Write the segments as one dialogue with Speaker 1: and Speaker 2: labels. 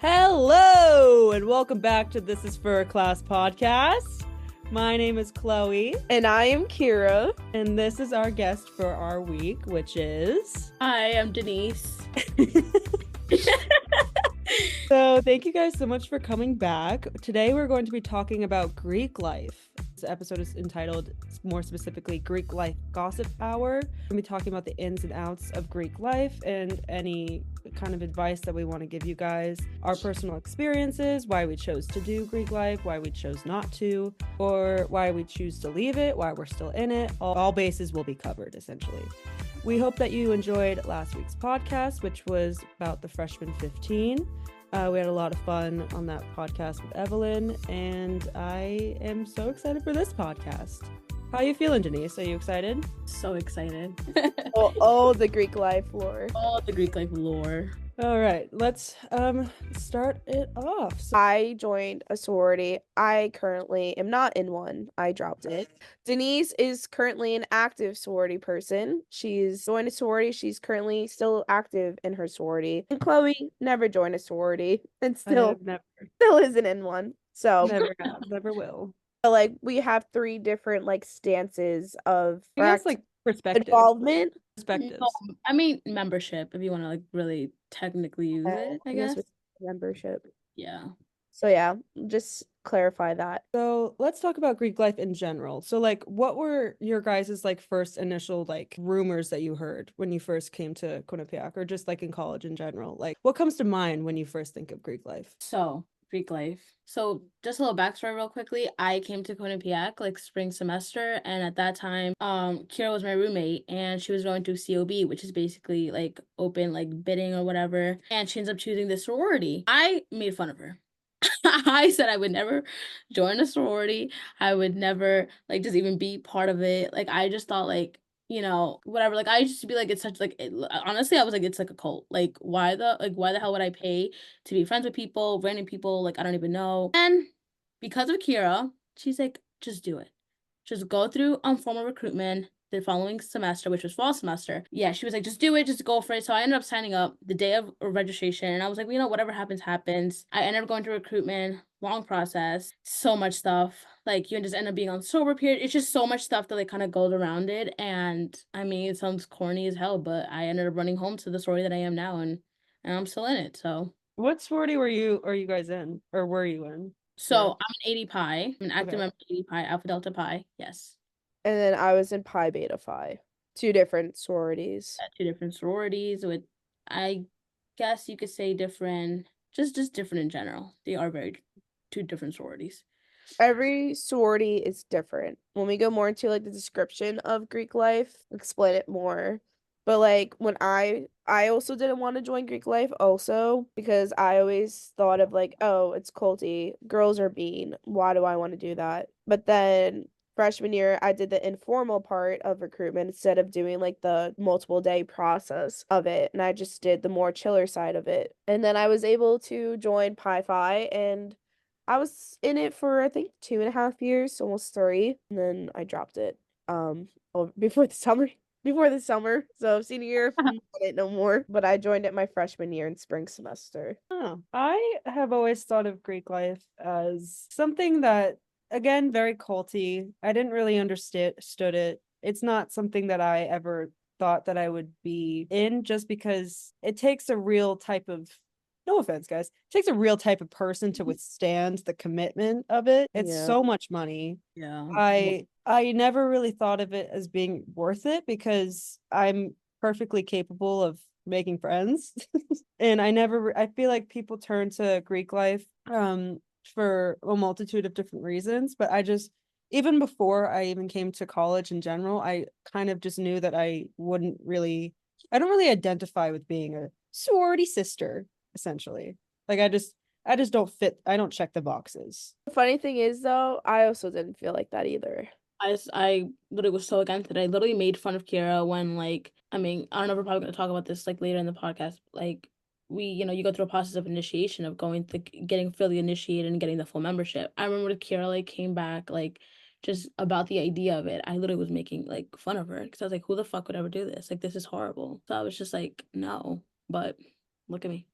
Speaker 1: Hello, and welcome back to This Is For a Class podcast. My name is Chloe.
Speaker 2: And I am Kiera.
Speaker 1: And this is our guest for our week, which is...
Speaker 3: Hi, I'm Denisse.
Speaker 1: So thank you guys so much for coming back. Today we're going to be talking about Greek life. This episode is entitled, more specifically, Greek Life Gossip Hour. We're going to be talking about the ins and outs of Greek life and any kind of advice that we want to give you guys, our personal experiences, why we chose to do Greek life, why we chose not to, or why we choose to leave it, why we're still in it. All bases will be covered, essentially. We hope that you enjoyed last week's podcast, which was about the freshman 15. We had a lot of fun on that podcast with Evelyn, and I am so excited for this podcast. How are you feeling, Denisse? Are you excited?
Speaker 3: So excited.
Speaker 2: Oh, the Greek life lore.
Speaker 3: All the Greek life lore.
Speaker 1: All right, let's start it off.
Speaker 2: I joined a sorority. I currently am not in one. I dropped it. Denisse is currently an active sorority person. She's joined a sorority. She's currently still active in her sorority. And Chloe never joined a sorority and still isn't in one. So
Speaker 1: never have, never will.
Speaker 2: Like we have three different stances of
Speaker 1: perspective
Speaker 2: involvement.
Speaker 1: Perspectives.
Speaker 3: I mean membership, if you want to really technically use it, I guess.
Speaker 2: Membership.
Speaker 3: Yeah.
Speaker 2: So yeah, just clarify that.
Speaker 1: So let's talk about Greek life in general. So what were your guys' first initial rumors that you heard when you first came to Quinnipiac, or just in college in general? What comes to mind when you first think of Greek life?
Speaker 3: So Greek life. So just a little backstory real quickly. I came to Quinnipiac spring semester, and at that time, Kiera was my roommate, and she was going to COB, which is basically open bidding or whatever. And she ends up choosing this sorority. I made fun of her. I said I would never join a sorority. I would never just even be part of it. I just thought whatever. I used to be it's such honestly, I was it's a cult. Why the hell would I pay to be friends with people, random people I don't even know? And because of Kiera, she's just do it. Just go through formal recruitment the following semester, which was fall semester. Yeah, she was just do it, just go for it. So I ended up signing up the day of registration, and I was whatever happens, happens. I ended up going to recruitment, long process, so much stuff. You just end up being on sober period. It's just so much stuff that kind of goes around it. And I mean, it sounds corny as hell, but I ended up running home to the sorority that I am now, and I'm still in it. So
Speaker 1: what sorority are you guys in, or were you in?
Speaker 3: So yeah. I'm an 80 Pi. I'm an active member of 80 Pi, Alpha Delta Pi. Yes.
Speaker 2: And then I was in Pi Beta Phi. Two different sororities.
Speaker 3: Two different sororities with, I guess you could say different, just different in general. They are two different sororities.
Speaker 2: Every sorority is different. When we go more into the description of Greek life, explain it more. But when I also didn't want to join Greek life also because I always thought of oh, it's culty. Girls are mean. Why do I want to do that? But then freshman year, I did the informal part of recruitment instead of doing the multiple day process of it. And I just did the more chiller side of it. And then I was able to join Pi Phi, and I was in it for, I think, 2.5 years, almost 3. And then I dropped it before the summer. So senior year, I didn't know more. But I joined it my freshman year in spring semester.
Speaker 1: Oh, I have always thought of Greek life as something that, again, very culty. I didn't really understood it. It's not something that I ever thought that I would be in, just because it takes a real type of, no offense, guys, it takes a real type of person to withstand the commitment of it. It's so much money.
Speaker 3: Yeah.
Speaker 1: I never really thought of it as being worth it because I'm perfectly capable of making friends. And I feel like people turn to Greek life for a multitude of different reasons, but even before I even came to college in general, I kind of just knew that I don't really identify with being a sorority sister, essentially. I just don't fit. I don't check the boxes.
Speaker 2: The funny thing is, though, I also didn't feel like that either.
Speaker 3: I literally was so against it. I literally made fun of Kiera when I mean, I don't know if we're probably going to talk about this later in the podcast. You go through a process of initiation of going to getting fully initiated and getting the full membership. I remember Kiera came back just about the idea of it. I literally was making fun of her because I was who the fuck would ever do this? This is horrible. So I was just no, but look at me.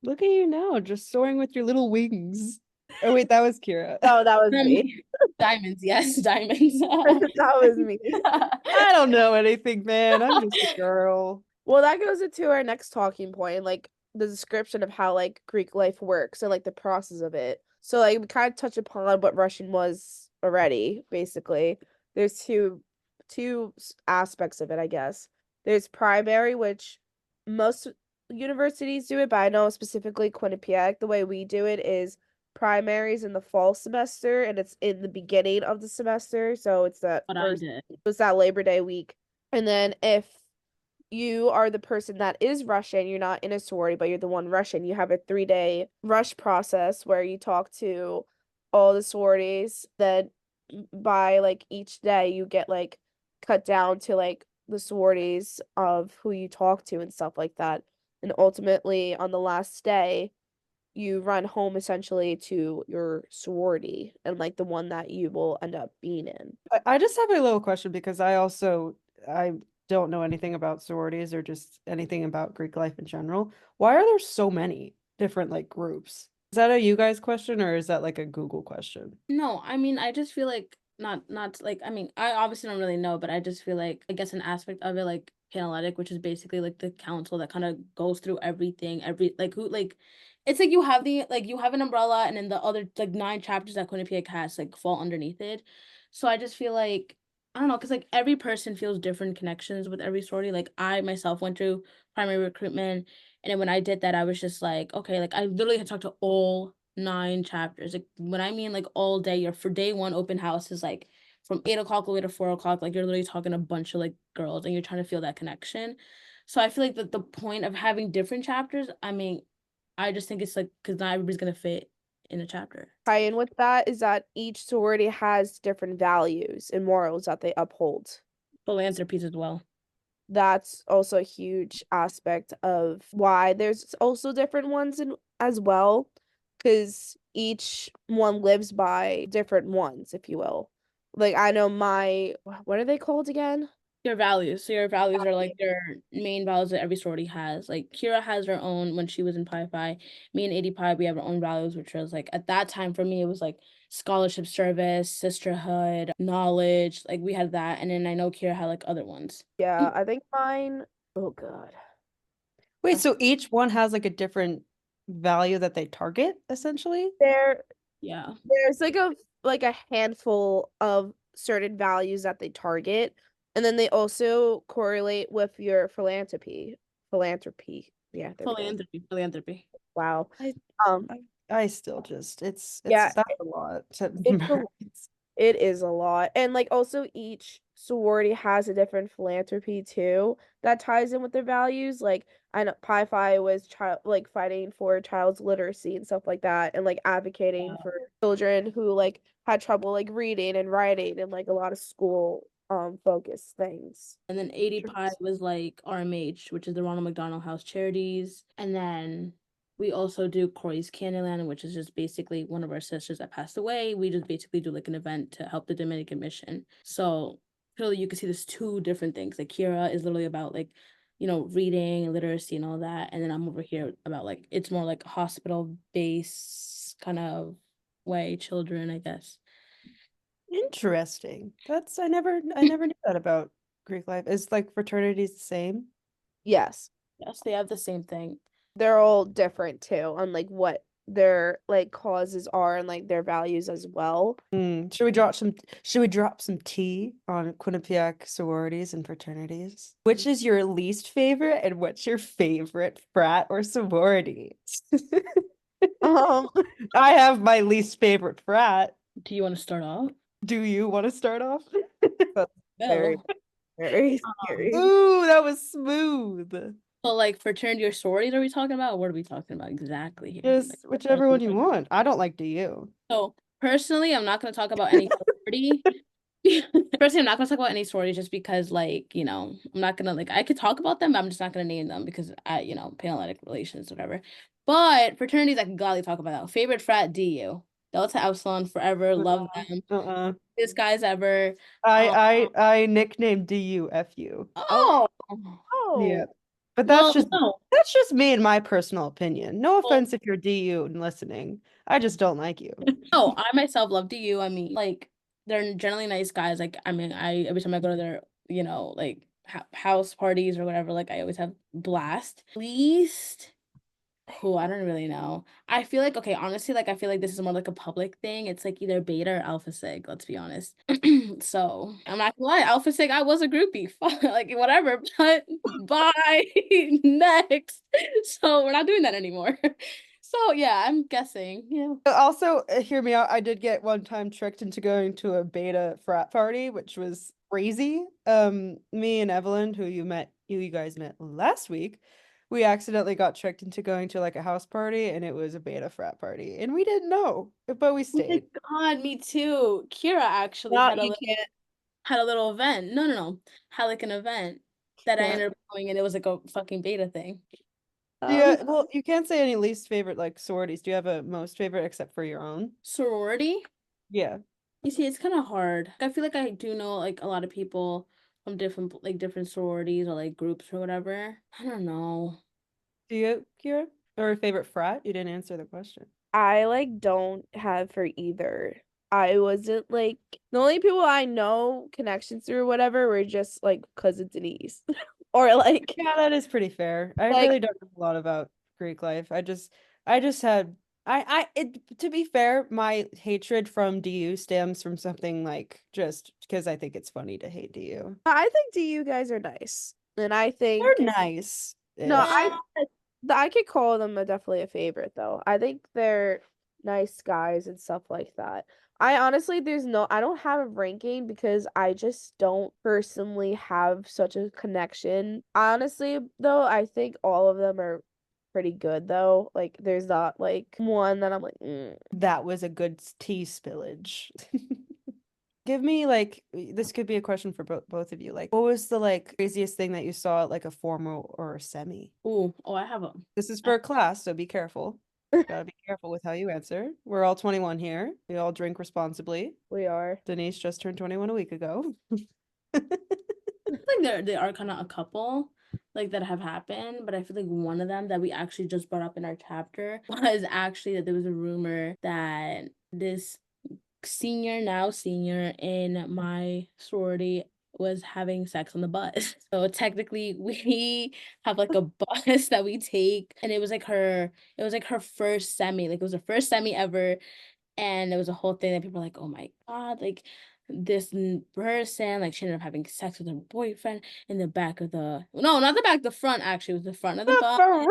Speaker 1: Look at you now, just soaring with your little wings. Oh wait, that was Kiera.
Speaker 2: Oh, that was me.
Speaker 3: Diamonds, yes, diamonds.
Speaker 2: That was me.
Speaker 1: I don't know anything, man. I'm just a girl.
Speaker 2: Well, that goes into our next talking point, like the description of how like Greek life works and like the process of it. So like we kind of touch upon what Russian was already, basically. There's two aspects of it, I guess. There's primary, which most universities do it, but I know specifically Quinnipiac, the way we do it is primaries in the fall semester and it's in the beginning of the semester. So it's that
Speaker 3: What I
Speaker 2: first,
Speaker 3: did.
Speaker 2: it's that Labor Day week. And then if you are the person that is Russian, you're not in a sorority, but you're the one Russian, you have a 3-day rush process where you talk to all the sororities. Then by like each day you get like cut down to like the sororities of who you talk to and stuff like that. And ultimately on the last day you run home essentially to your sorority and like the one that you will end up being in.
Speaker 1: I just have a little question because I don't know anything about sororities or just anything about Greek life in general. Why are there so many different like groups? Is that a you guys question or is that like a Google question?
Speaker 3: No, I mean, I just feel like not like I mean, I obviously don't really know, but I just feel like I guess an aspect of it like Panalytic, which is basically like the council that kind of goes through everything, every like who like it's like you have an umbrella and then the other like 9 chapters that Quinnipiac has like fall underneath it. So I just feel like I don't know, because like every person feels different connections with every sorority. Like I myself went through primary recruitment, and then when I did that, I was just like, okay, like I literally had talked to all 9 chapters. Like when I mean like all day, your for day one open house is like from 8 o'clock all the way to 4 o'clock. Like you're literally talking to a bunch of like girls and you're trying to feel that connection. So I feel like that the point of having different chapters, I mean, I just think it's like because not everybody's gonna fit in a chapter.
Speaker 2: Tie in with that is that each sorority has different values and morals that they uphold.
Speaker 3: Philanthropies as well.
Speaker 2: That's also a huge aspect of why there's also different ones in as well, because each one lives by different ones, if you will. Like I know my what are they called again?
Speaker 3: Your values. So your values are like your main values that every sorority has. Like Kira has her own when she was in Pi Phi. Me and 80 Pi, we have our own values, which was like at that time for me, it was like scholarship service, sisterhood, knowledge. Like we had that. And then I know Kira had like other ones.
Speaker 2: Yeah, I think mine. Oh God.
Speaker 1: Wait, so each one has like a different value that they target, essentially?
Speaker 2: There
Speaker 3: Yeah.
Speaker 2: there's like a handful of certain values that they target, and then they also correlate with your philanthropy. Philanthropy. Yeah, there we go.
Speaker 3: Philanthropy.
Speaker 2: Wow.
Speaker 1: I
Speaker 2: Um,
Speaker 1: I still just it's
Speaker 2: yeah,
Speaker 1: that's a lot to
Speaker 2: it's a,
Speaker 1: memorize.
Speaker 2: it is a lot. And like also each sorority has a different philanthropy too that ties in with their values. Like I know Pi Phi was child like fighting for child's literacy and stuff like that and like advocating
Speaker 3: Yeah.
Speaker 2: for children who like had trouble like reading and writing and like a lot of school focused things.
Speaker 3: And then 80 Pi was like RMH, which is the Ronald McDonald House Charities. And then we also do Corey's Candyland, which is just basically one of our sisters that passed away. We just basically do like an event to help the Dominican mission. So clearly you can see there's 2 different things. Like Kira is literally about like, reading and literacy and all that. And then I'm over here about like it's more like hospital based kind of way, children, I guess.
Speaker 1: Interesting. That's I never knew that about Greek life. Is like fraternities the same?
Speaker 2: Yes.
Speaker 3: Yes, they have the same thing.
Speaker 2: They're all different too on like what their like causes are and like their values as well.
Speaker 1: Should we drop some tea on Quinnipiac sororities and fraternities? Which is your least favorite and what's your favorite frat or sorority?
Speaker 2: Um,
Speaker 1: I have my least favorite frat.
Speaker 3: Do you want to start off?
Speaker 1: Do you want to start off?
Speaker 2: very,
Speaker 3: No.
Speaker 2: very
Speaker 3: Um,
Speaker 2: scary.
Speaker 1: Ooh, that was smooth.
Speaker 3: So like fraternity or sororities are we talking about? Or what are we talking about exactly here? Like,
Speaker 1: Just whichever one you want. I don't like DU.
Speaker 3: so personally, I'm not gonna talk about any sorority. Personally, I'm not gonna talk about any sorority just because like, I'm not gonna like I could talk about them, but I'm just not gonna name them because Paleolithic relations, whatever. But fraternities I can gladly talk about. Favorite frat, DU. Delta Epsilon forever, love them.
Speaker 1: Uh-uh.
Speaker 3: This guys ever.
Speaker 1: I
Speaker 3: Um,
Speaker 1: I I nicknamed DU FU.
Speaker 2: Oh,
Speaker 3: oh,
Speaker 1: Yeah.
Speaker 2: oh,
Speaker 1: But
Speaker 3: Well, no.
Speaker 1: that's just me and my personal opinion. No
Speaker 3: Well,
Speaker 1: offense if you're DU and listening. I just don't like you.
Speaker 3: no, I myself love DU. I mean, like they're generally nice guys. Like, I mean, I every time I go to their, like house parties or whatever, like I always have blast. Least, who I don't really know. I feel like, okay, honestly, like I feel like this is more like a public thing. It's like either beta or alpha sig, let's be honest. So I'm not gonna lie, alpha sig, I was a groupie. Like whatever, but bye. Next. So we're not doing that anymore. So yeah, I'm guessing. Yeah.
Speaker 1: Also, hear me out. I did get one time tricked into going to a beta frat party, which was crazy. Me and Evelyn, who you guys met last week, we accidentally got tricked into going to like a house party, and it was a beta frat party, and we didn't know, but we
Speaker 3: Oh my
Speaker 1: stayed.
Speaker 3: God, me too. Kira actually
Speaker 2: No, you can't.
Speaker 3: had a little event. No. Had like an event that I
Speaker 1: Yeah.
Speaker 3: ended up going, and it was like a fucking beta thing.
Speaker 1: Yeah, well, you can't say any least favorite like sororities. Do you have a most favorite except for your own?
Speaker 3: Sorority?
Speaker 1: Yeah.
Speaker 3: You see, it's kind of hard. I feel like I do know like a lot of people from different sororities or like groups or whatever. I don't know.
Speaker 1: Do you, Kira? Or a favorite frat? You didn't answer the question.
Speaker 2: I like don't have for either. I wasn't like the only people I know connections through or whatever were just like cousin Denise. Or like
Speaker 1: Yeah, that is pretty fair. I
Speaker 2: like
Speaker 1: really don't know a lot about Greek life. I just had to be fair, my hatred from DU stems from something like just because I think it's funny to hate DU.
Speaker 2: I think you guys are nice. And I
Speaker 1: They're
Speaker 2: think
Speaker 1: nice.
Speaker 2: no,
Speaker 3: Yeah.
Speaker 2: I could call them definitely a favorite though. I think they're nice guys and stuff like that. I honestly, I don't have a ranking because I just don't personally have such a connection. Honestly, though, I think all of them are pretty good though. Like, there's not like one that I'm like,
Speaker 1: That was a good tea spillage. Give me like this could be a question for both of you. Like, what was the like craziest thing that you saw at like a formal or a semi?
Speaker 3: Ooh, oh, I have them.
Speaker 1: This is for a class, so be careful. Gotta be careful with how you answer. We're all 21 here. We all drink responsibly.
Speaker 2: we are.
Speaker 1: Denise just turned 21 a week ago.
Speaker 3: I feel like there are kind of a couple like that have happened, but I feel like one of them that we actually just brought up in our chapter was actually that there was a rumor that this now senior in my sorority was having sex on the bus. So technically we have like a bus that we take, and it was like her first semi, like it was her first semi ever. And it was a whole thing that people were like, oh my God, like this person, like she ended up having sex with her boyfriend in the back of no, not the back, the front actually, it was the front of the bus.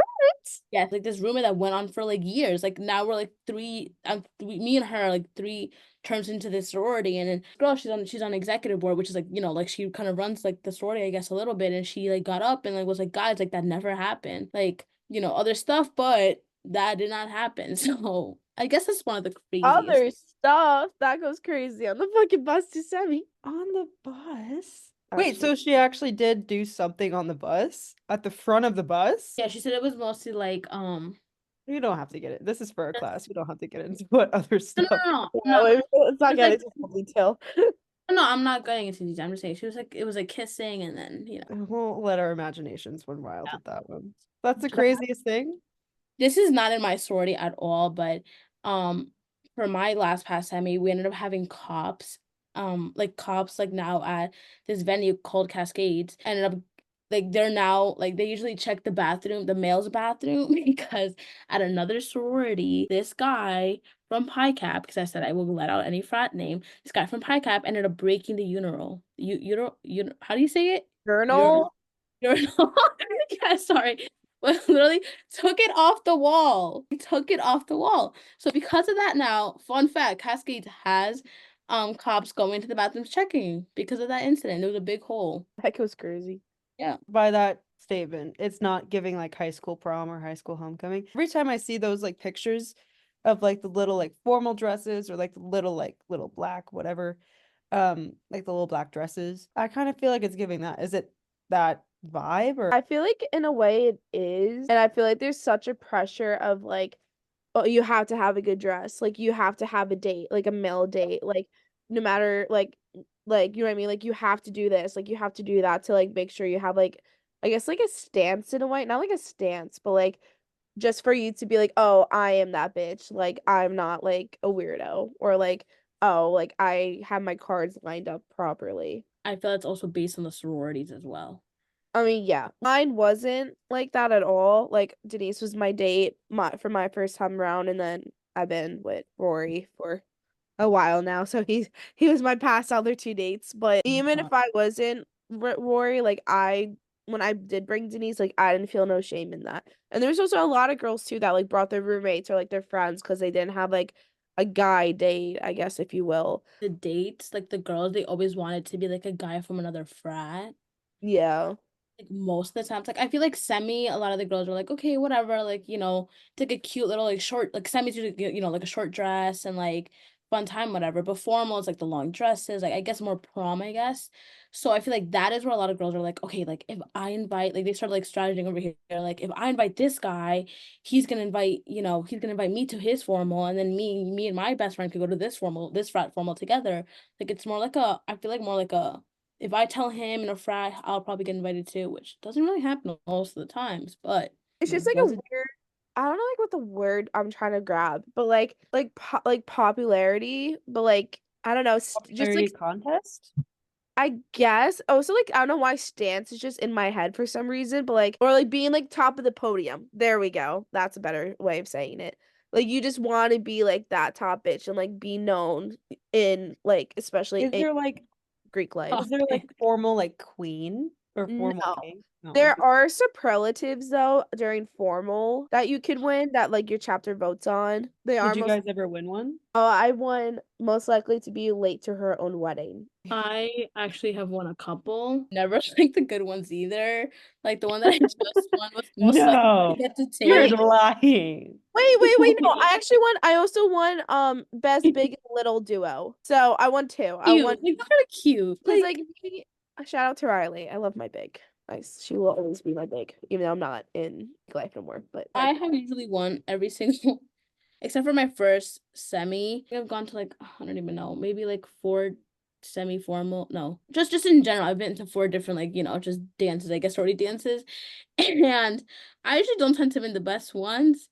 Speaker 3: Yeah, like this rumor that went on for like years. Like now we're like me and her are like 3 terms into this sorority, and then girl, she's on executive board, which is like like she kind of runs like the sorority, I guess a little bit, and she like got up and like was like, guys, like that never happened. Like other stuff, but that did not happen. So I guess that's one of the craziest.
Speaker 2: Other stuff that goes crazy on the fucking bus to semi.
Speaker 1: On the bus? Wait, so she actually did do something on the bus? At the front of the bus?
Speaker 3: Yeah, she said it was mostly like
Speaker 1: You don't have to get it. This is for a class. We don't have to get into what other
Speaker 3: no,
Speaker 1: stuff.
Speaker 3: no.
Speaker 2: Let's not
Speaker 3: It's
Speaker 2: get
Speaker 3: like-
Speaker 2: into detail.
Speaker 3: No, I'm not going into detail. I'm just saying it was like kissing, and then
Speaker 1: We'll let our imaginations run wild
Speaker 3: Yeah.
Speaker 1: with that one. That's the craziest thing.
Speaker 3: This is not in my sorority at all, but for my last past semi, we ended up having cops, like now at this venue called Cascades, ended up like they're now like they usually check the bathroom, the male's bathroom, because at another sorority, this guy from Pi Cap, because I said I will let out any frat name, this guy from Pi Cap ended up breaking the urinal. How do you say it?
Speaker 2: Journal.
Speaker 3: Urinal. Yeah, sorry. But literally took it off the wall. He took it off the wall. So because of that now, fun fact, Cascades has cops going to the bathrooms checking because of that incident. There was a big hole.
Speaker 2: Heck, it was crazy.
Speaker 3: Yeah.
Speaker 1: By that statement, it's not giving like high school prom or high school homecoming. Every time I see those like pictures of like the little like formal dresses or like the little black whatever, like the little black dresses, I kind of feel like it's giving that. Is it that vibe or
Speaker 2: I feel like in a way it is. And I feel like there's such a pressure of like, oh, you have to have a good dress. Like you have to have a date, like a male date. Like no matter like you know what I mean? Like you have to do this, like you have to do that to like make sure you have like I guess like a stance in a way, not like a stance, but like just for you to be like, oh, I am that bitch. Like I'm not like a weirdo, or like, oh, like I have my cards lined up properly.
Speaker 3: I feel it's also based on the sororities as well.
Speaker 2: I mean, yeah, mine wasn't like that at all. Like Denise was my date for my first time around, and then I've been with Rory for a while now. So he was my past other two dates. But even if I wasn't Rory, like when I did bring Denise, like I didn't feel no shame in that. And there's also a lot of girls too that like brought their roommates or like their friends because they didn't have like a guy date, I guess if you will.
Speaker 3: The dates, like the girls, they always wanted to be like a guy from another frat.
Speaker 2: Yeah.
Speaker 3: Like most of the times, like I feel like semi, a lot of the girls are like, okay, whatever, like, it's like a cute little like short, like semi's usually, like a short dress and like fun time, whatever. But formal is like the long dresses, like I guess more prom, I guess. So I feel like that is where a lot of girls are like, okay, like if I invite, like they start like strategizing over here, like if I invite this guy, he's gonna invite me to his formal, and then me and my best friend could go to this frat formal together. Like it's more like I feel like more like a, if I tell him in a frat, I'll probably get invited too, which doesn't really happen most of the times, but
Speaker 2: It's just like a
Speaker 1: Does it?
Speaker 2: weird, I don't know like what the word I'm trying to grab, but like popularity, but like I don't know, just
Speaker 1: Popularity
Speaker 2: like
Speaker 1: contest?
Speaker 2: I guess. Oh, so like I don't know why stance is just in my head for some reason, but like or like being like top of the podium. There we go. That's a better way of saying it. Like you just want to be like that top bitch and like be known in like especially
Speaker 1: Is
Speaker 2: in
Speaker 1: there like
Speaker 2: Greek life.
Speaker 1: is there like formal like queen or
Speaker 2: No.
Speaker 1: formal king? No.
Speaker 2: There are superlatives though during formal that you could win that like your chapter votes on. They are
Speaker 1: Did you
Speaker 2: most
Speaker 1: guys ever win one?
Speaker 2: I won most likely to be late to her own wedding.
Speaker 3: I actually have won a couple. Never like the good ones either. Like the one that I just won was most likely to
Speaker 1: No,
Speaker 3: get to
Speaker 1: you're
Speaker 2: Wait,
Speaker 3: take.
Speaker 1: lying.
Speaker 2: wait. No, I actually won. I also won best big and little duo. So I won two. I won
Speaker 3: Cute, like kind of cute.
Speaker 2: because like
Speaker 3: Like
Speaker 2: me, shout out to Riley. I love my big. Nice. She will always be my big, even though I'm not in life no more. But
Speaker 3: I have usually won every single, except for my first semi. I've gone to like, I don't even know, maybe like four semi-formal. No, just in general, I've been to four different like, just dances, I guess sorority dances. And I usually don't tend to win the best ones.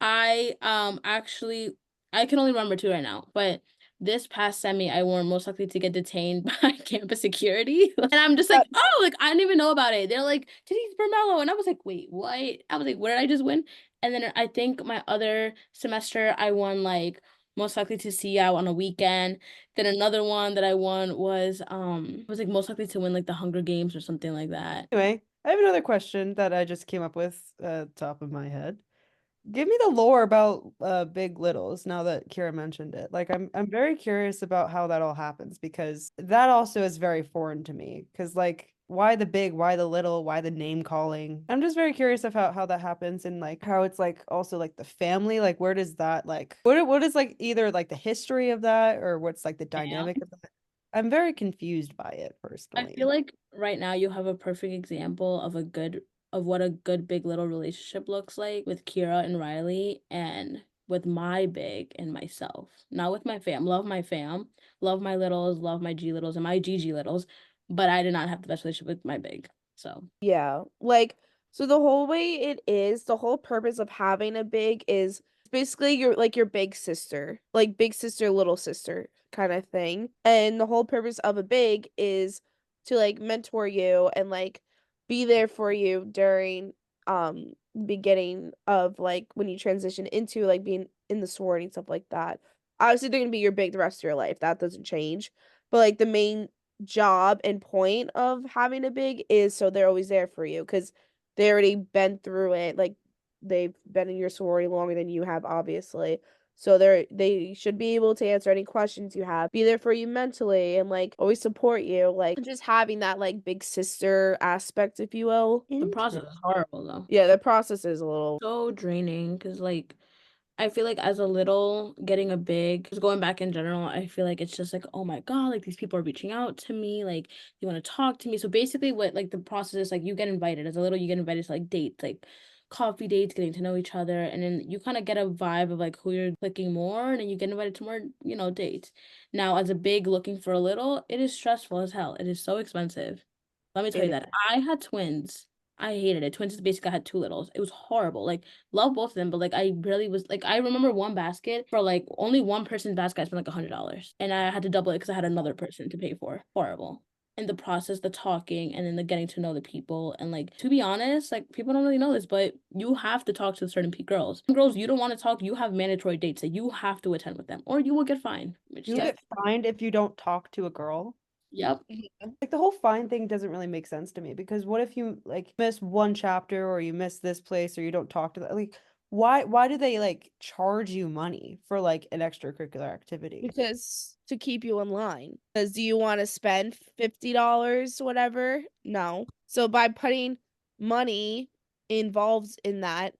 Speaker 3: I actually, I can only remember two right now, but this past semi I were most likely to get detained by campus security. And I'm just like, oh, like I didn't even know about it. They're like, Denisse Bermello. And I was like, wait, what? I was like, what did I just win? And then I think my other semester I won like most likely to see out on a weekend. Then another one that I won was like most likely to win like the Hunger Games or something like that.
Speaker 1: Anyway, I have another question that I just came up with top of my head. Give me the lore about Big Littles now that Kira mentioned it. Like I'm very curious about how that all happens because that also is very foreign to me. Because like why the big, why the little, why the name calling? I'm just very curious of how that happens and like how it's like also like the family, like where does that like what is like either like the history of that or what's like the
Speaker 3: Yeah.
Speaker 1: dynamic of that? I'm very confused by it
Speaker 3: I feel
Speaker 1: personally.
Speaker 3: like right now you have a perfect example of what a good big little relationship looks like with Kiera and Riley and with my big and myself. Not with my fam. Love my fam. Love my littles, love my G littles and my GG littles, but I did not have the best relationship with my big. So,
Speaker 2: yeah, like so the whole way it is, the whole purpose of having a big is basically your big sister, like big sister, little sister kind of thing. And the whole purpose of a big is to like mentor you and like be there for you during beginning of like when you transition into like being in the sorority and stuff like that. Obviously they're gonna be your big the rest of your life. That doesn't change. But like the main job and point of having a big is so they're always there for you because they already been through it. Like they've been in your sorority longer than you have, obviously. So they should be able to answer any questions you have, be there for you mentally, and like always support you. Like just having that like big sister aspect, if you will.
Speaker 3: the process is horrible though.
Speaker 2: Yeah, the process is a little.
Speaker 3: So draining because like I feel like as a little getting a big, just going back in general, I feel like it's just like, oh my God, like these people are reaching out to me, like they want to talk to me. So basically what like the process is like you get invited as a little, you get invited to like dates, like coffee dates, getting to know each other, and then you kind of get a vibe of like who you're clicking more, and then you get invited to more, dates. Now as a big looking for a little, it is stressful as hell. It is so expensive. Let me tell you
Speaker 2: It
Speaker 3: that. I had twins I hated it. Twins basically had two littles. It was horrible. Like, love both of them, but like I really was like, I remember one basket for like only one person's basket. I spent like $100, and I had to double it because I had another person to pay for. Horrible. In the process, the talking and then the getting to know the people, and like, to be honest, like, people don't really know this, but you have to talk to certain girls. Some girls you don't want to talk, you have mandatory dates that you have to attend with them, or you will get fined. Which
Speaker 1: You get fined if you don't talk to a girl.
Speaker 3: Yep.
Speaker 1: Like the whole fine thing doesn't really make sense to me because what if you like miss one chapter or you miss this place or you don't talk to that? Like why do they like charge you money for like an extracurricular activity?
Speaker 2: Because to keep you in line. Because do you want to spend $50, whatever? No. So by putting money involved in that,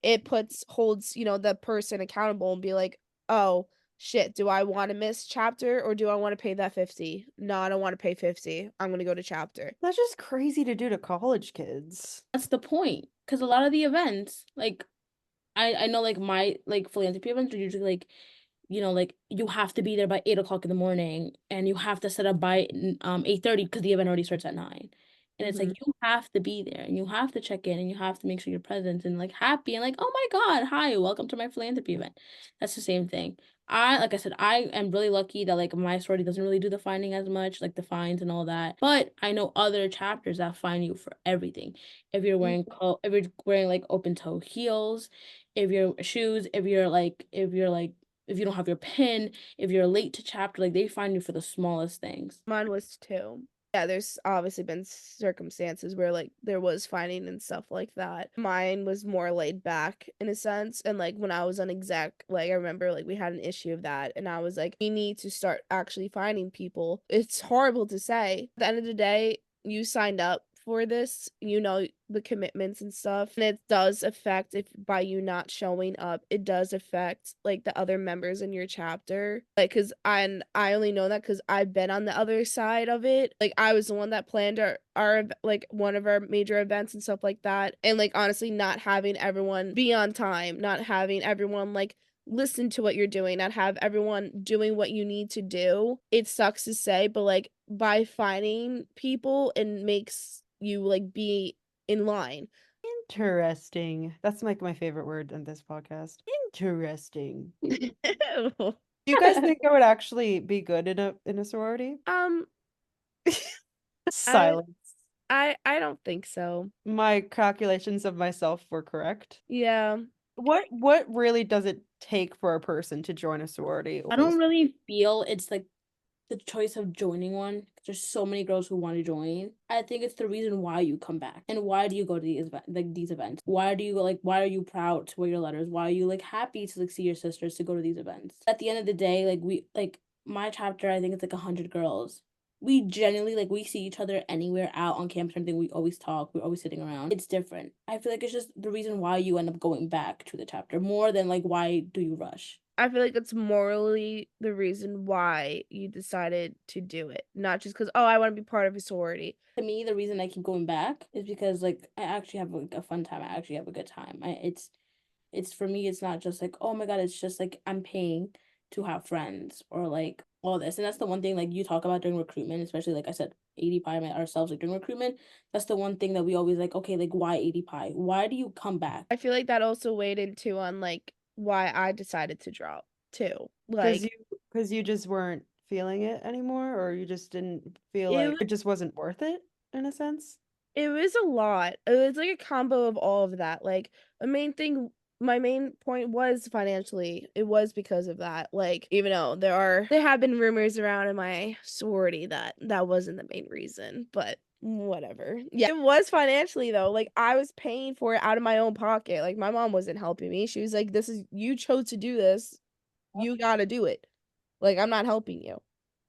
Speaker 2: it holds, the person accountable and be like, oh shit, do I want to miss chapter or do I want to pay that 50? No, I don't want to pay 50. I'm gonna go to chapter.
Speaker 1: That's just crazy to do to college kids.
Speaker 3: That's the point. Because a lot of the events, like, I know, like, my, like, philanthropy events are usually, like, like, you have to be there by 8 o'clock in the morning, and you have to set up by 8:30 because the event already starts at 9. And it's like, you have to be there, and you have to check in, and you have to make sure you're present and, like, happy, and, like, oh my God, hi, welcome to my philanthropy event. That's the same thing. Like I said, I am really lucky that, like, my sorority doesn't really do the finding as much, like, the fines and all that. But I know other chapters that fine you for everything. If you're wearing, like, open-toe heels, if your shoes, if you don't have your pin, if you're late to chapter, like, they find you for the smallest things.
Speaker 2: Mine was too. Yeah, there's obviously been circumstances where like there was fining and stuff like that. Mine was more laid back in a sense. And like when I was on exec, like I remember like we had an issue of that and I was like, we need to start actually fining people. It's horrible to say. At the end of the day, you signed up for this, the commitments and stuff, and it does affect, if by you not showing up, it does affect like the other members in your chapter, like because I only know that because I've been on the other side of it. Like I was the one that planned our like one of our major events and stuff like that, and like honestly not having everyone be on time, not having everyone like listen to what you're doing, not have everyone doing what you need to do. It sucks to say, but like by finding people, it makes you like be in line.
Speaker 1: Interesting. That's like my favorite word in this podcast. Interesting.
Speaker 2: Ew.
Speaker 1: Do you guys think I would actually be good in a sorority? Silence.
Speaker 2: I don't think so.
Speaker 1: My calculations of myself were correct.
Speaker 2: Yeah.
Speaker 1: What really does it take for a person to join a sorority?
Speaker 3: I don't really feel it's like the choice of joining one. There's so many girls who want to join. I think it's the reason why you come back and why do you go to these events. Why do you why are you proud to wear your letters? Why are you like happy to like see your sisters to go to these events? At the end of the day, like my chapter, I think it's like 100 girls. We genuinely we see each other anywhere out on campus and everything. We always talk. We're always sitting around. It's different. I feel like it's just the reason why you end up going back to the chapter more than like why do you rush.
Speaker 2: I feel like it's morally the reason why you decided to do it, not just because, oh, I want to be part of a sorority.
Speaker 3: To me, the reason I keep going back is because like I actually have a fun time. I actually have a good time. It's for me. It's not just like, oh my God. It's just like I'm paying to have friends or like all this. And that's the one thing like you talk about during recruitment, especially like I said, 80 Pi ourselves like during recruitment. That's the one thing that we always like. Okay, like why 80 Pi? Why do you come back?
Speaker 2: I feel like that also weighed into on like why I decided to drop too. Like
Speaker 1: because you just weren't feeling it anymore, or you just didn't feel like it just wasn't worth it in a sense.
Speaker 2: It was a lot. It was like a combo of all of that. Like my main point was financially. It was because of that. Like even though there have been rumors around in my sorority that wasn't the main reason, but whatever. Yeah, it was financially though. Like I was paying for it out of my own pocket. Like my mom wasn't helping me. She was like, you chose to do this. You got to do it. Like I'm not helping you.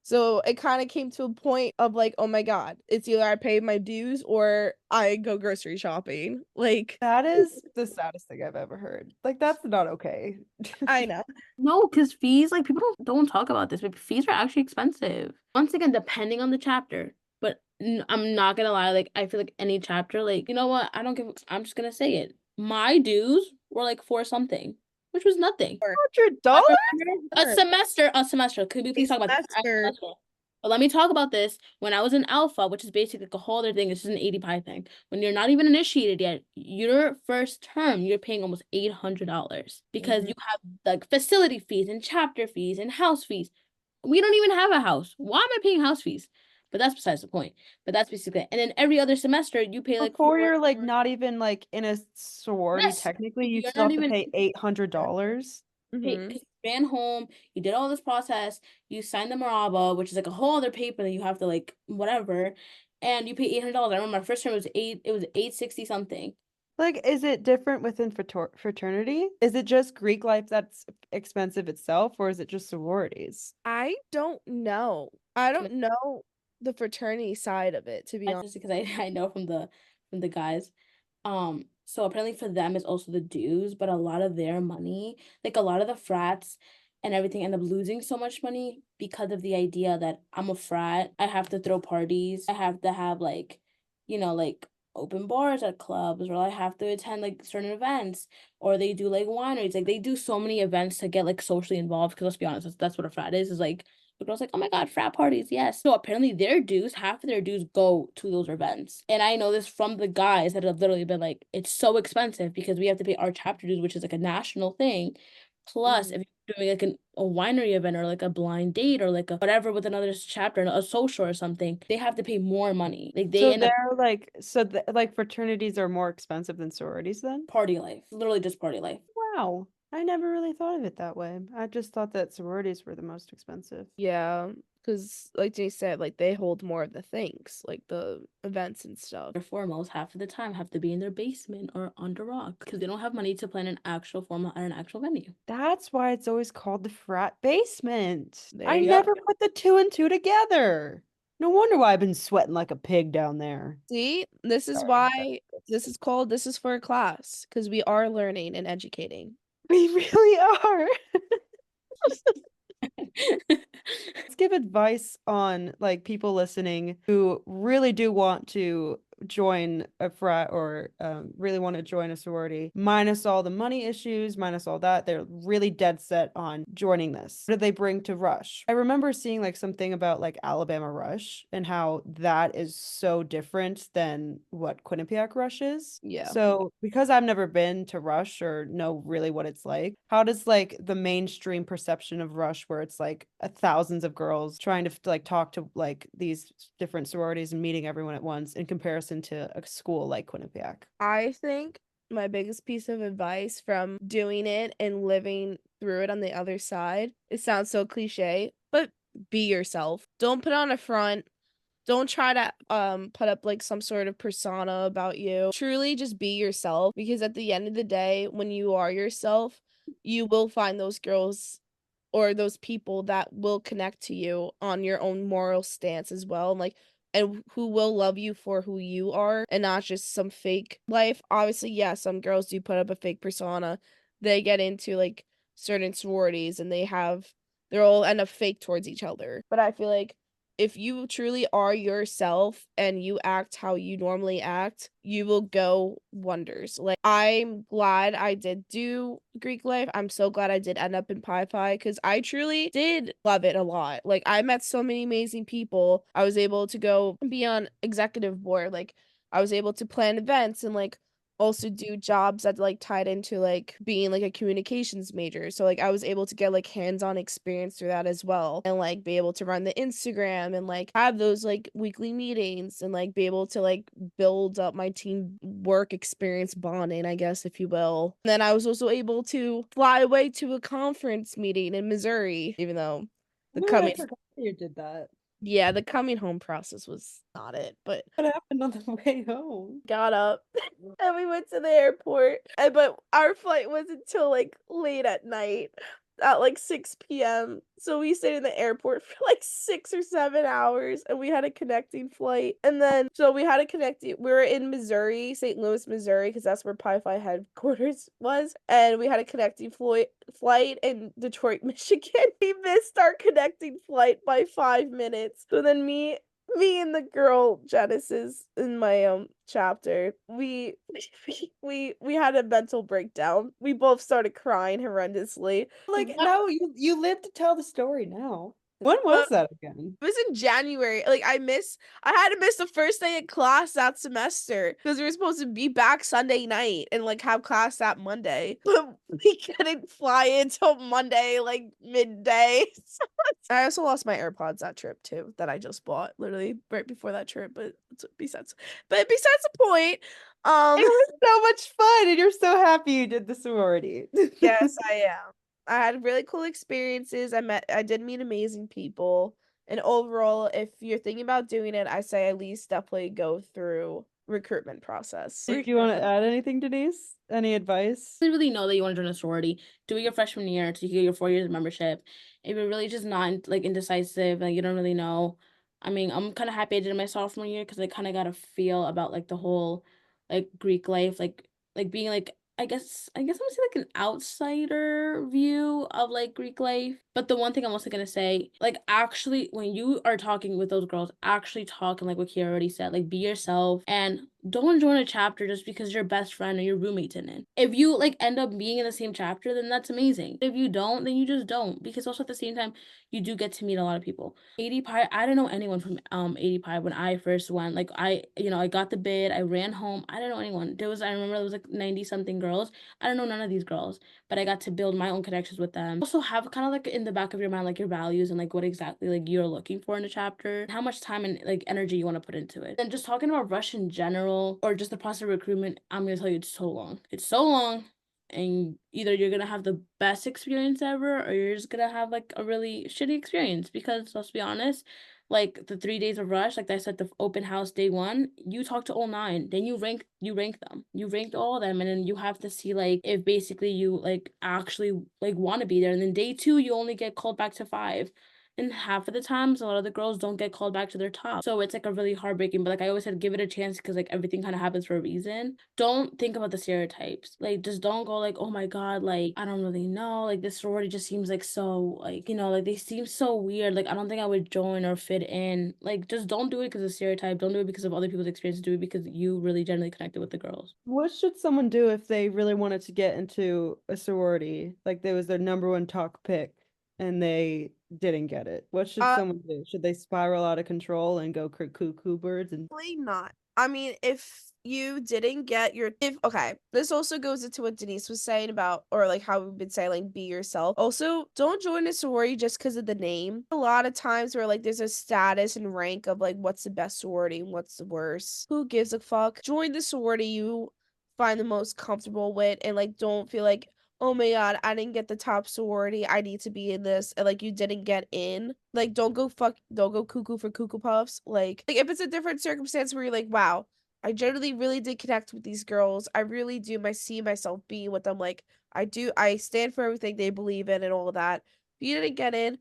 Speaker 2: So it kind of came to a point of like, oh my God, it's either I pay my dues or I go grocery shopping. Like
Speaker 1: that is the saddest thing I've ever heard. Like that's not okay.
Speaker 2: I know.
Speaker 3: No, because fees, like people don't talk about this, but fees are actually expensive. Once again, depending on the chapter. But I'm not gonna lie, like I feel like any chapter, like you know what? I'm just gonna say it. My dues were like for something, which was nothing.
Speaker 1: $100?
Speaker 3: A semester. Could we please talk about that? But let me talk about this. When I was in Alpha, which is basically like a whole other thing, this is an 80 pie thing. When you're not even initiated yet, your first term, you're paying almost $800 because you have like facility fees and chapter fees and house fees. We don't even have a house. Why am I paying house fees? But that's besides the point. But that's basically it. And then every other semester, you pay like
Speaker 1: Before you're like not even like in a sorority,
Speaker 3: yes,
Speaker 1: technically, you
Speaker 3: you're
Speaker 1: still
Speaker 3: not
Speaker 1: have to
Speaker 3: even
Speaker 1: pay $800.
Speaker 3: pay because you ran home, you did all this process, you signed the Maraba, which is like a whole other paper that you have to like whatever, and you pay $800. I remember my first term was 860 something.
Speaker 1: Like, is it different within fraternity? Is it just Greek life that's expensive itself, or is it just sororities?
Speaker 2: I don't know. I don't know the fraternity side of it, to be honest.
Speaker 3: Just because I know from the guys. So apparently for them it's also the dues, but a lot of their money, like a lot of the frats and everything end up losing so much money because of the idea that I'm a frat, I have to throw parties, I have to have like, like open bars at clubs, or I have to attend like certain events, or they do like wineries, like they do so many events to get like socially involved. Because let's be honest, that's what a frat is like the girl's like, oh my God, frat parties, yes. So apparently their dues, half of their dues go to those events. And I know this from the guys that have literally been like, it's so expensive because we have to pay our chapter dues, which is like a national thing. Plus, if you're doing like a winery event or like a blind date or like a whatever with another chapter, a social or something, they have to pay more money. Like they
Speaker 1: So
Speaker 3: end up
Speaker 1: they're like, like fraternities are more expensive than sororities then?
Speaker 3: party life, literally just party life.
Speaker 1: Wow. I never really thought of it that way. I just thought that sororities were the most expensive.
Speaker 2: Yeah, because like Denise said, like they hold more of the things, like the events and stuff.
Speaker 3: Their formals half of the time have to be in their basement or under rock because they don't have money to plan an actual formal at an actual venue.
Speaker 1: That's why it's always called the frat basement.
Speaker 2: There
Speaker 1: I
Speaker 2: you
Speaker 1: never put the two and two together. No wonder why I've been sweating like a pig down there.
Speaker 2: See, this is
Speaker 1: Sorry.
Speaker 2: why this is for a class, because we are learning and educating.
Speaker 1: We really are. Let's give advice on like people listening who really do want to join a frat or really want to join a sorority, minus all the money issues, minus all that. They're really dead set on joining this. What did they bring to Rush? I remember seeing like something about like Alabama Rush and how that is so different than what Quinnipiac Rush is.
Speaker 2: Yeah.
Speaker 1: So because I've never been to Rush or know really what it's like, how does like the mainstream perception of Rush, where it's like thousands of girls trying to like talk to like these different sororities and meeting everyone at once, in comparison to a school like Quinnipiac?
Speaker 2: I think my biggest piece of advice from doing it and living through it on the other side, it sounds so cliche, but be yourself. Don't put on a front. Don't try to put up like some sort of persona about you. Truly just be yourself, because at the end of the day, when you are yourself, you will find those girls or those people that will connect to you on your own moral stance as well. And who will love you for who you are and not just some fake life. Obviously, yeah, some girls do put up a fake persona. They get into like certain sororities and they're all end up fake towards each other. But I feel like if you truly are yourself and you act how you normally act, you will go wonders. Like, I'm glad I did do Greek life. I'm so glad I did end up in Pi Phi because I truly did love it a lot. Like, I met so many amazing people. I was able to go be on executive board. Like, I was able to plan events and like also do jobs that like tied into like being like a communications major. So like I was able to get like hands-on experience through that as well, and like be able to run the Instagram and like have those like weekly meetings and like be able to like build up my team work experience bonding, I guess, if you will. And then I was also able to fly away to a conference meeting in Missouri, even though the
Speaker 1: Wait,
Speaker 2: coming
Speaker 1: I forgot you did that.
Speaker 2: yeah, the coming home process was not it, but
Speaker 1: What happened on the way home?
Speaker 2: got up and we went to the airport. But our flight wasn't until like late at night at like 6 p.m. So we stayed in the airport for like 6 or 7 hours and we had a connecting flight. And then, so we had a connecting, we were in Missouri, St. Louis, Missouri, because that's where Pi Phi headquarters was. And we had a connecting flight in Detroit, Michigan. We missed our connecting flight by 5 minutes. So then me and the girl Genesis in my chapter, we had a mental breakdown. We both started crying horrendously.
Speaker 1: Like now you live to tell the story now. When was
Speaker 2: But
Speaker 1: that again?
Speaker 2: it was in January. Like I had to miss the first day of class that semester because we were supposed to be back Sunday night and like have class that Monday. But we couldn't fly until Monday, like midday. I also lost my AirPods that trip too, that I just bought literally right before that trip. But besides the point,
Speaker 1: It was so much fun, and you're so happy you did the sorority.
Speaker 2: yes, I am. I had really cool experiences. I did meet amazing people. And overall, if you're thinking about doing it, I say at least definitely go through recruitment process.
Speaker 1: Did you want to add anything, Denise? Any advice?
Speaker 3: Really know that you want to join a sorority, do it your freshman year to get your 4 years of membership. If you're really just not like indecisive and you don't really know, I mean, I'm kind of happy I did it my sophomore year because I kind of got a feel about like the whole like Greek life, like being like I guess I'm gonna say like an outsider view of like Greek life. But the one thing I'm also gonna say, like actually when you are talking with those girls, actually talking like what Kiera already said, like be yourself and don't join a chapter just because your best friend or your roommate's in it. If you like end up being in the same chapter, then that's amazing. If you don't, then you just don't. Because also at the same time, you do get to meet a lot of people. 80 Pi, I didn't know anyone from 80 Pi when I first went. Like I got the bid, I ran home. I didn't know anyone. I remember there was like 90 something girls. I don't know none of these girls, but I got to build my own connections with them. Also have kind of like in the back of your mind like your values and like what exactly like you're looking for in a chapter, how much time and like energy you want to put into it. And just talking about Rush in general or just the process of recruitment, I'm gonna tell you it's so long. It's so long. And either you're gonna have the best experience ever or you're just gonna have like a really shitty experience because let's be honest, like the 3 days of Rush, like I said, the open house day one, you talk to all 9, then you rank them, you ranked all of them, and then you have to see like if basically you like actually like want to be there, and then day 2 you only get called back to 5. And half of the times, a lot of the girls don't get called back to their top. So it's like a really heartbreaking, but like I always said, give it a chance because like everything kind of happens for a reason. Don't think about the stereotypes. Like just don't go like, oh my God, like I don't really know. Like this sorority just seems like so like, like they seem so weird. Like I don't think I would join or fit in. Like just don't do it because of stereotype. Don't do it because of other people's experiences. Do it because you really generally connected with the girls.
Speaker 1: What should someone do if they really wanted to get into a sorority? Like there was their number one talk pick and they didn't get it. What should someone do? Should they spiral out of control and go cuckoo birds and
Speaker 2: Probably not. I mean, if you didn't get okay, this also goes into what Denise was saying about, or like how we've been saying, like, be yourself. Also, don't join a sorority just because of the name. A lot of times where like there's a status and rank of like what's the best sorority and what's the worst. Who gives a fuck? Join the sorority you find the most comfortable with and like don't feel like, oh my God, I didn't get the top sorority. I need to be in this. And like you didn't get in. Like don't go cuckoo for cuckoo puffs. Like if it's a different circumstance where you're like, wow, I generally really did connect with these girls. I really do see myself being with them. Like I stand for everything they believe in and all of that. If you didn't get in,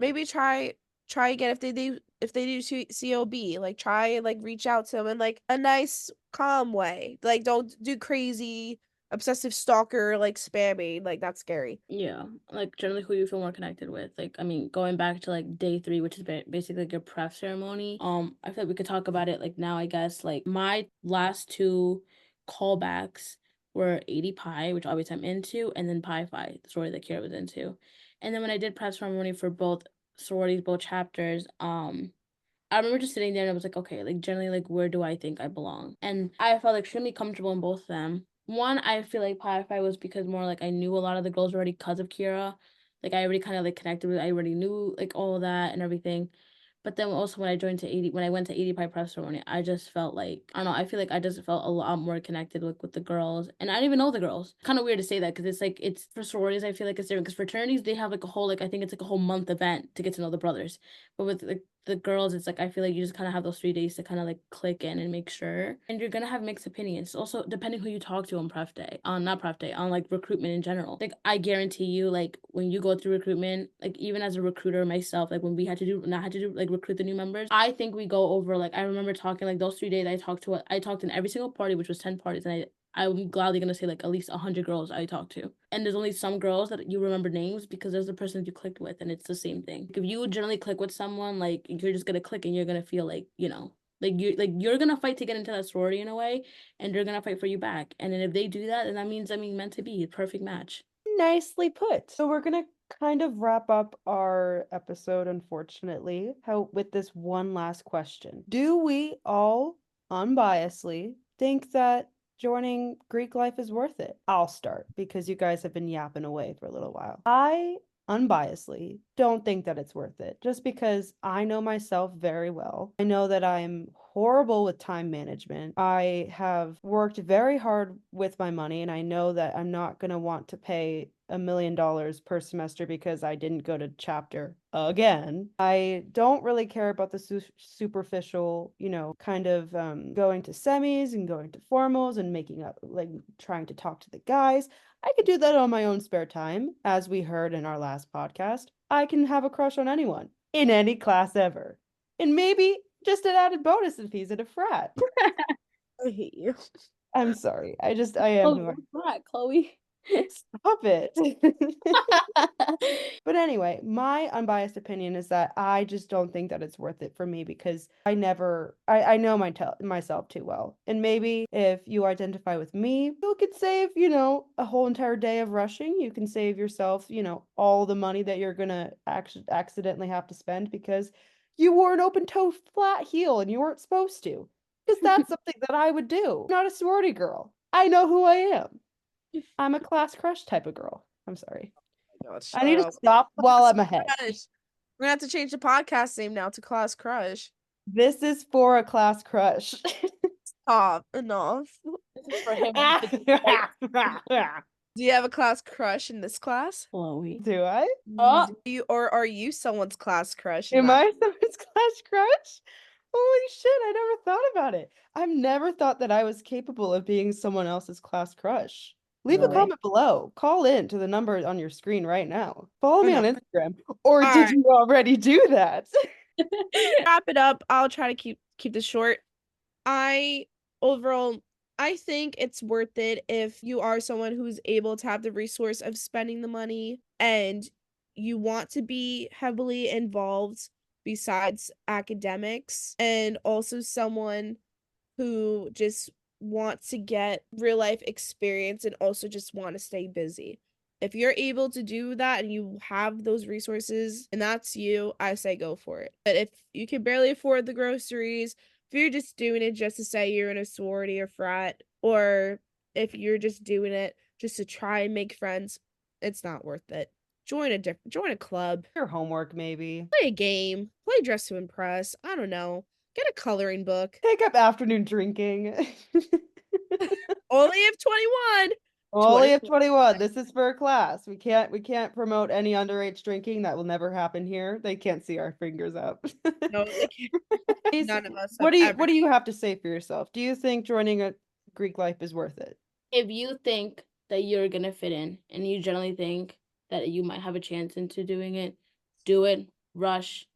Speaker 2: maybe try again if they do COB, like try and like reach out to them in like a nice calm way. Like don't do crazy obsessive stalker like spamming, like that's scary.
Speaker 3: Yeah, like generally who you feel more connected with. Like, I mean, going back to like day 3, which is basically like your prep ceremony. I feel like we could talk about it like now, I guess. Like my last 2 callbacks were 80 Pi, which obviously I'm into, and then Pi Phi, the sorority that Kira was into. And then when I did prep ceremony for both sororities, both chapters, I remember just sitting there and I was like, okay, like generally, like where do I think I belong? And I felt extremely comfortable in both of them. One, I feel like Pi Phi was because more like I knew a lot of the girls already because of Kira. Like I already kind of like connected with, I already knew like all of that and everything. But then also when I went to 80 Pi prep ceremony, I just felt like, I don't know, I feel like I just felt a lot more connected with the girls. And I didn't even know the girls. Kind of weird to say that because it's like, it's for sororities, I feel like it's different because fraternities, they have like a whole, like, I think it's like a whole month event to get to know the brothers. But with like the girls, it's like I feel like you just kind of have those 3 days to kind of like click in and make sure. And you're gonna have mixed opinions. Also, depending who you talk to on prep day, on not prep day, on like recruitment in general. Like I guarantee you, like when you go through recruitment, like even as a recruiter myself, like when we had to do like recruit the new members, I think we go over like I remember talking like those 3 days I talked in every single party, which was 10 parties, and I'm gladly gonna say like at least 100 girls I talked to. And there's only some girls that you remember names because there's the person you clicked with, and it's the same thing. If you generally click with someone, like you're just gonna click and you're gonna feel like, you're gonna fight to get into that sorority in a way, and they're gonna fight for you back. And then if they do that, then that means meant to be a perfect match.
Speaker 1: nicely put. So we're gonna kind of wrap up our episode, unfortunately, with this one last question. Do we all unbiasedly think that joining Greek life is worth it? I'll start because you guys have been yapping away for a little while. I unbiasedly don't think that it's worth it, just because I know myself very well. I know that I'm horrible with time management. I have worked very hard with my money, and I know that I'm not going to want to pay $1 million per semester because I didn't go to chapter again. I don't really care about the superficial, kind of going to semis and going to formals and making up, like trying to talk to the guys. I could do that on my own spare time. As we heard in our last podcast, I can have a crush on anyone in any class ever. And maybe just an added bonus if he's in a frat.
Speaker 2: I hate you.
Speaker 1: I'm sorry. I am who I am.
Speaker 3: Frat, Chloe.
Speaker 1: Stop it. But anyway, my unbiased opinion is that I just don't think that it's worth it for me because I know myself too well. And maybe if you identify with me, you could save, a whole entire day of rushing. You can save yourself, all the money that you're gonna accidentally have to spend because you wore an open-toe flat heel and you weren't supposed to. Because that's something that I would do. I'm not a sorority girl. I know who I am. I'm a class crush type of girl. I'm sorry.
Speaker 2: God,
Speaker 1: I need to stop while I'm ahead.
Speaker 2: We're gonna have to change the podcast name now to Class Crush.
Speaker 1: This is for a class crush.
Speaker 2: Stop. Enough.
Speaker 3: This is for him.
Speaker 2: Do you have a class crush in this class?
Speaker 3: Chloe.
Speaker 1: Do I?
Speaker 3: Oh.
Speaker 2: Are you someone's class crush?
Speaker 1: Am I someone's class crush? Holy shit, I never thought about it. I've never thought that I was capable of being someone else's class crush. Leave a comment below. Call in to the number on your screen right now. Follow me on Instagram. Or did you already do that?
Speaker 2: Wrap it up. I'll try to keep this short. Overall, I think it's worth it if you are someone who's able to have the resource of spending the money and you want to be heavily involved besides academics, and also someone who just wants to get real life experience and also just want to stay busy. If you're able to do that and you have those resources and that's you, I say go for it. But if you can barely afford the groceries, if you're just doing it just to say you're in a sorority or frat, or if you're just doing it just to try and make friends, it's not worth it. Join a club.
Speaker 1: Your homework, maybe.
Speaker 2: Play a game. Play Dress to Impress. I don't know. Get a coloring book.
Speaker 1: Take up afternoon drinking.
Speaker 2: Only if 21.
Speaker 1: Only if 21. This is for a class. We can't promote any underage drinking. That will never happen here. They can't see our fingers up.
Speaker 2: No, they can't. None of us.
Speaker 1: What do you have to say for yourself? Do you think joining a Greek life is worth it?
Speaker 3: If you think that you're gonna fit in and you generally think that you might have a chance into doing it, do it. Rush.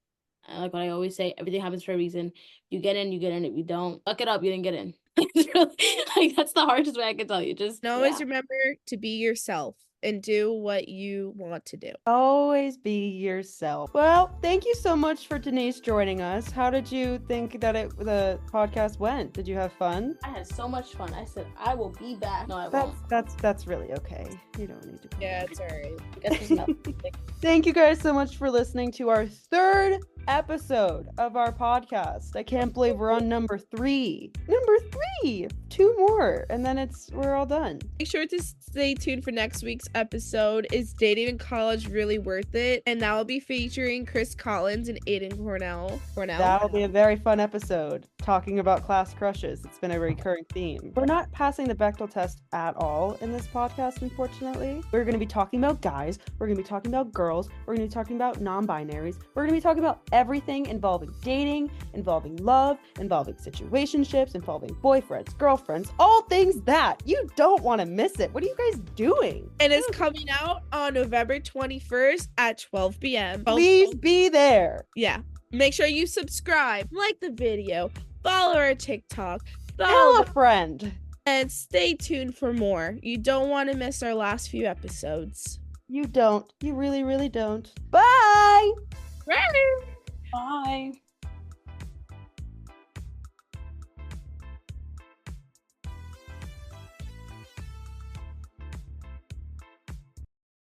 Speaker 3: Like what I always say, everything happens for a reason. You get in, you get in. If you don't, fuck it up, you didn't get in. It's really, like, that's the hardest way I can tell you. Just
Speaker 2: always remember to be yourself and do what you want to do.
Speaker 1: Always be yourself. Well, thank you so much for Denisse joining us. How did you think that the podcast went? Did you have fun?
Speaker 3: I had so much fun. I said I will be back. No, I won't.
Speaker 1: That's really okay. You don't need to.
Speaker 2: Yeah, it's alright.
Speaker 1: Thank you guys so much for listening to our third episode of our podcast. I can't believe we're on number 3. Number 3. 2 more, and then we're all done.
Speaker 2: Make sure to stay tuned for next week's episode. Is dating in college really worth it? And that will be featuring Collins and Aidan Cornell.
Speaker 1: That'll be a very fun episode talking about class crushes. It's been a recurring theme. We're not passing the Bechdel test at all in this podcast, unfortunately. We're going to be talking about guys. We're going to be talking about girls. We're going to be talking about non-binaries. We're going to be talking about everything involving dating, involving love, involving situationships, involving boyfriends, girlfriends, all things that you don't want to miss it. What are you guys doing?
Speaker 2: And it's coming out on November 21st at 12 p.m.
Speaker 1: Please be there.
Speaker 2: Yeah. Make sure you subscribe, like the video, follow our TikTok,
Speaker 1: tell a friend,
Speaker 2: and stay tuned for more. You don't want to miss our last few episodes.
Speaker 1: You don't. You really, really don't. Bye.
Speaker 3: Bye.